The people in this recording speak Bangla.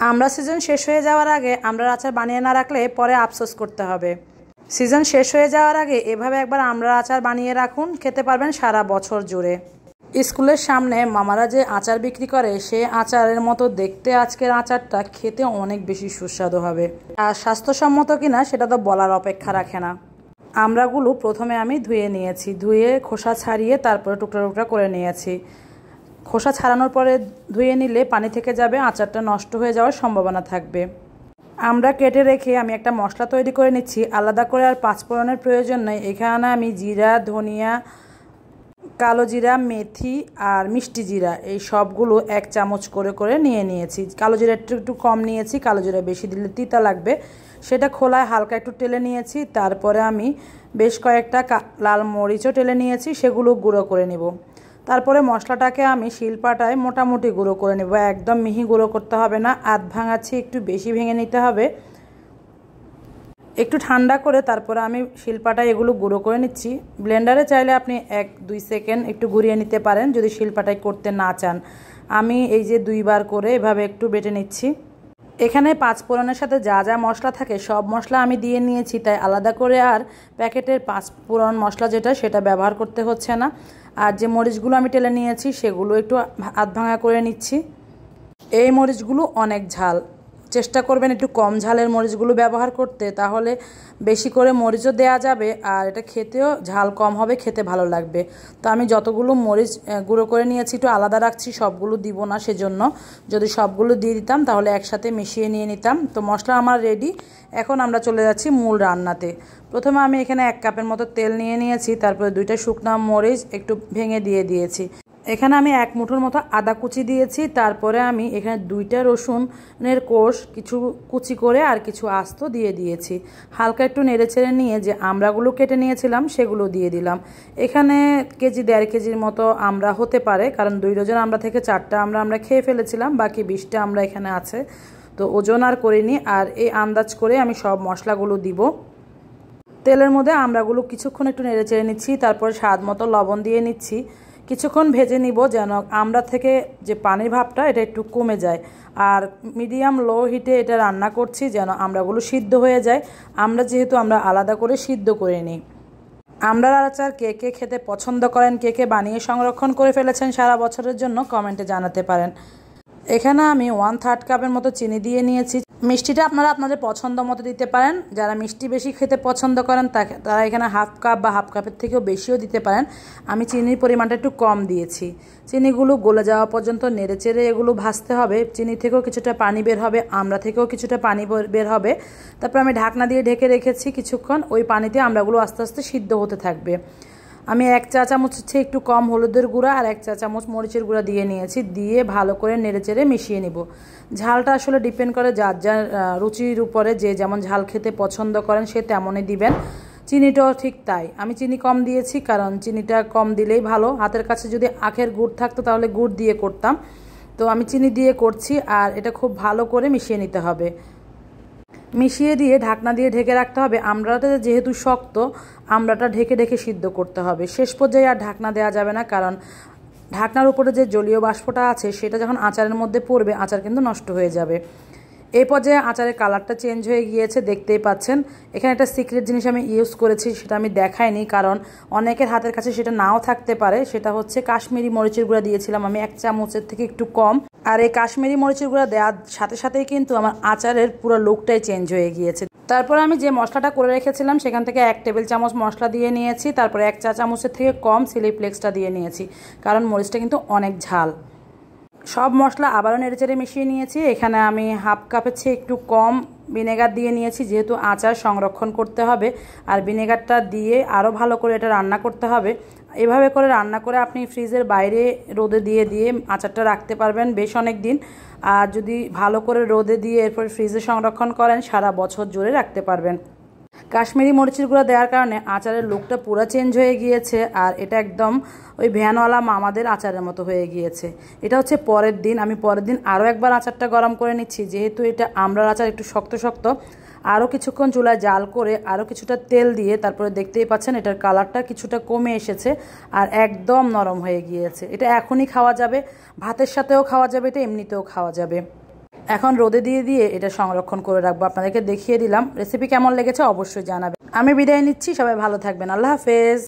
আমরা সিজন শেষ হয়ে যাওয়ার আগে আমড়ার আচার বানিয়ে না রাখলে পরে আফসোস করতে হবে। সিজন শেষ হয়ে যাওয়ার আগে এভাবে একবার আমড়ার আচার বানিয়ে রাখুন, খেতে পারবেন সারা বছর জুড়ে। স্কুলের সামনে মামারা যে আচার বিক্রি করে সে আচারের মতো দেখতে আজকের আচারটা খেতে অনেক বেশি সুস্বাদু হবে। আর স্বাস্থ্যসম্মত কিনা সেটা তো বলার অপেক্ষা রাখে না। আমড়াগুলো প্রথমে আমি ধুয়ে নিয়েছি, ধুয়ে খোসা ছাড়িয়ে তারপরে টুকরা টুকরা করে নিয়েছি। খোসা ছাড়ানোর পরে ধুয়ে নিলে পানি থেকে যাবে, আচারটা নষ্ট হয়ে যাওয়ার সম্ভাবনা থাকবে। আমরা কেটে রেখে আমি একটা মশলা তৈরি করে নিচ্ছি। আলাদা করে আর পাঁচফোড়নের প্রয়োজন নেই। এখানে আমি জিরা, ধনিয়া, কালো জিরা, মেথি আর মিষ্টি জিরা এই সবগুলো 1 চামচ করে করে নিয়েছি। কালো জিরা একটু কম নিয়েছি, কালো জিরা বেশি দিলে তিতা লাগবে। সেটা খোলায় হালকা একটু টেলে নিয়েছি। তারপরে আমি বেশ কয়েকটা লাল মরিচও টেলে নিয়েছি, সেগুলো গুঁড়ো করে নিব। তারপরে মশলাটাকে আমি শিলপাটায় মোটামুটি গুঁড়ো করে নেব, একদম মিহি গুঁড়ো করতে হবে না, আধ ভাঙাচ্ছি, একটু বেশি ভেঙে নিতে হবে। একটু ঠান্ডা করে তারপরে আমি শিলপাটায় এগুলো গুঁড়ো করে নিচ্ছি। ব্লেন্ডারে চাইলে আপনি 1-2 সেকেন্ড একটু ঘুরিয়ে নিতে পারেন যদি শিলপাটায় করতে না চান। আমি এই যে 2 বার করে এভাবে একটু বেটে নিচ্ছি। এখানে পাঁচফোড়নের সাথে যা যা মশলা থাকে সব মশলা আমি দিয়ে নিয়েছি, তাই আলাদা করে আর প্যাকেটের পাঁচফোড়ন মশলা যেটা সেটা ব্যবহার করতে হচ্ছে না। আর যে মরিচগুলো আমি টেলে নিয়েছি সেগুলো একটু আধ ভাঙা করে নিচ্ছি। এই মরিচগুলো অনেক ঝাল, চেষ্টা করবেন একটু কম ঝালের মরিচগুলো ব্যবহার করতে, তাহলে বেশি করে মরিচও দেওয়া যাবে আর এটা খেতেও ঝাল কম হবে, খেতে ভালো লাগবে। তো আমি যতগুলো মরিচ গুঁড়ো করে নিয়েছি একটু আলাদা রাখছি, সবগুলো দিব না, সেজন্য যদি সবগুলো দিয়ে দিতাম তাহলে একসাথে মিশিয়ে নিয়ে নিতাম। তো মশলা আমার রেডি। এখন আমরা চলে যাচ্ছি মূল রান্নাতে। প্রথমে আমি এখানে 1 কাপের মতো তেল নিয়ে নিয়েছি, তারপরে 2টা শুকনা মরিচ একটু ভেঙে দিয়েছি। এখানে আমি 1 মুঠোর মতো আদা কুচি দিয়েছি। তারপরে আমি এখানে 2টা রসুনের কোষ কিছু কুচি করে আর কিছু আস্ত দিয়ে দিয়েছি। হালকা একটু নেড়েচেড়ে নিয়ে যে আমড়াগুলো কেটে নিয়েছিলাম সেগুলো দিয়ে দিলাম। এখানে কেজি 1.5 কেজির মতো আমড়া হতে পারে, কারণ 2 ডজন আমড়া থেকে 4টা আমরা খেয়ে ফেলেছিলাম, বাকি 20টা আমড়া এখানে আছে, তো ওজন আর করিনি। আর এই আন্দাজ করে আমি সব মশলাগুলো দিব। তেলের মধ্যে আমড়াগুলো কিছুক্ষণ একটু নেড়েচেড়ে নিচ্ছি, তারপরে স্বাদ মতো লবণ দিয়ে নিচ্ছি। কিছুক্ষণ ভেজে নিব যেন আমড়া থেকে যে পানির ভাবটা এটা একটু কমে যায়। আর মিডিয়াম লো হিটে এটা রান্না করছি যেন আমড়াগুলো সিদ্ধ হয়ে যায়। যেহেতু আমরা আলাদা করে সিদ্ধ করে নিই। আমড়ার আচার কে কে খেতে পছন্দ করেন, কে কে বানিয়ে সংরক্ষণ করে ফেলেছেন সারা বছরের জন্য কমেন্টে জানাতে পারেন। এখানে আমি 1/3 কাপের মতো চিনি দিয়ে নিয়েছি। মিষ্টিটা আপনারা আপনাদের পছন্দ মতো দিতে পারেন। যারা মিষ্টি বেশি খেতে পছন্দ করেন তারা এখানে 1/2 কাপ বা 1/2 কাপের থেকেও বেশিও দিতে পারেন। আমি চিনির পরিমাণটা একটু কম দিয়েছি। চিনিগুলো গলে যাওয়া পর্যন্ত নেড়েচেড়ে এগুলো ভাজতে হবে। চিনি থেকেও কিছুটা পানি বের হবে, আমড়া থেকেও কিছুটা পানি বের হবে। তারপর আমি ঢাকনা দিয়ে ঢেকে রেখেছি কিছুক্ষণ। ওই পানিতে আমড়াগুলো আস্তে আস্তে সিদ্ধ হতে থাকবে। আমি 1 চা চামচ একটু কম হলুদের গুঁড়া আর 1 চা চামচ মরিচের গুঁড়া দিয়ে নিয়েছি। দিয়ে ভালো করে নেড়েচেড়ে মিশিয়ে নিব। ঝালটা আসলে ডিপেন্ড করে যার যার রুচির উপরে, যে যেমন ঝাল খেতে পছন্দ করেন সে তেমনই দিবেন। চিনিটাও ঠিক তাই, আমি চিনি কম দিয়েছি কারণ চিনিটা কম দিলেই ভালো। হাতের কাছে যদি আখের গুড় থাকতো তাহলে গুড় দিয়ে করতাম, তো আমি চিনি দিয়ে করছি। আর এটা খুব ভালো করে মিশিয়ে নিতে হবে। মিশিয়ে দিয়ে ঢাকনা দিয়ে ঢেকে রাখতে হবে। আমড়াটা যেহেতু শক্ত, আমড়াটা ঢেকে ঢেকে সিদ্ধ করতে হবে। শেষ পর্যায়ে আর ঢাকনা দেওয়া যাবে না, কারণ ঢাকনার উপরে যে জলীয় বাষ্পটা আছে সেটা যখন আচারের মধ্যে পড়বে আচার কিন্তু নষ্ট হয়ে যাবে। এই পর্যায়ে আচারের কালারটা চেঞ্জ হয়ে গিয়েছে, দেখতেই পাচ্ছেন। এখানে একটা সিক্রেট জিনিস আমি ইউজ করেছি, সেটা আমি দেখাইনি কারণ অনেকের হাতের কাছে সেটা নাও থাকতে পারে। সেটা হচ্ছে কাশ্মীরি মরিচের গুঁড়া দিয়েছিলাম আমি 1 চামচের থেকে একটু কম। আর এই কাশ্মীরি মরিচের গুঁড়া দেওয়ার সাথে সাথেই কিন্তু আমার আচারের পুরো লুকটাই চেঞ্জ হয়ে গিয়েছে। তারপর আমি যে মশলাটা করে রেখেছিলাম সেখান থেকে 1 টেবিল চামচ মশলা দিয়ে নিয়েছি। তারপরে 1 চা চামচের থেকে কম চিলি ফ্লেক্সটা দিয়ে নিয়েছি, কারণ মরিচটা কিন্তু অনেক ঝাল। সব মশলা আবারও নেড়েচেড়ে মিশিয়ে নিয়েছি। এখানে আমি 1/2 কাপের চেয়ে একটু কম ভিনেগার দিয়ে নিয়েছি, যেহেতু আচার সংরক্ষণ করতে হবে। আর ভিনেগারটা দিয়ে আরও ভালো করে এটা রান্না করতে হবে। এভাবে করে রান্না করে আপনি ফ্রিজের বাইরে রোদে দিয়ে আচারটা রাখতে পারবেন বেশ অনেক দিন। আর যদি ভালো করে রোদে দিয়ে এরপর ফ্রিজে সংরক্ষণ করেন সারা বছর জুড়ে রাখতে পারবেন। কাশ্মীরি মরিচের গুঁড়া দেওয়ার কারণে আচারের লুকটা পুরো চেঞ্জ হয়ে গিয়েছে। আর এটা একদম ওই ভ্যানওয়ালা মামাদের আচারের মতো হয়ে গিয়েছে। এটা হচ্ছে পরের দিন। আমি পরের দিন আরও একবার আচারটা গরম করে নিচ্ছি, যেহেতু এটা আমড়ার আচার একটু শক্ত শক্ত। আরও কিছুক্ষণ চুলায় জাল করে আরও কিছুটা তেল দিয়ে তারপরে দেখতেই পাচ্ছেন এটার কালারটা কিছুটা কমে এসেছে আর একদম নরম হয়ে গিয়েছে। এটা এখনই খাওয়া যাবে, ভাতের সাথেও খাওয়া যাবে, এটা এমনিতেও খাওয়া যাবে। এখন রোদে দিয়ে দিয়ে এটা সংরক্ষণ করে রাখবো। আপনাদেরকে দেখিয়ে দিলাম। রেসিপি কেমন লেগেছে অবশ্যই জানাবেন। আমি বিদায় নিচ্ছি, সবাই ভালো থাকবেন। আল্লাহ হাফেজ।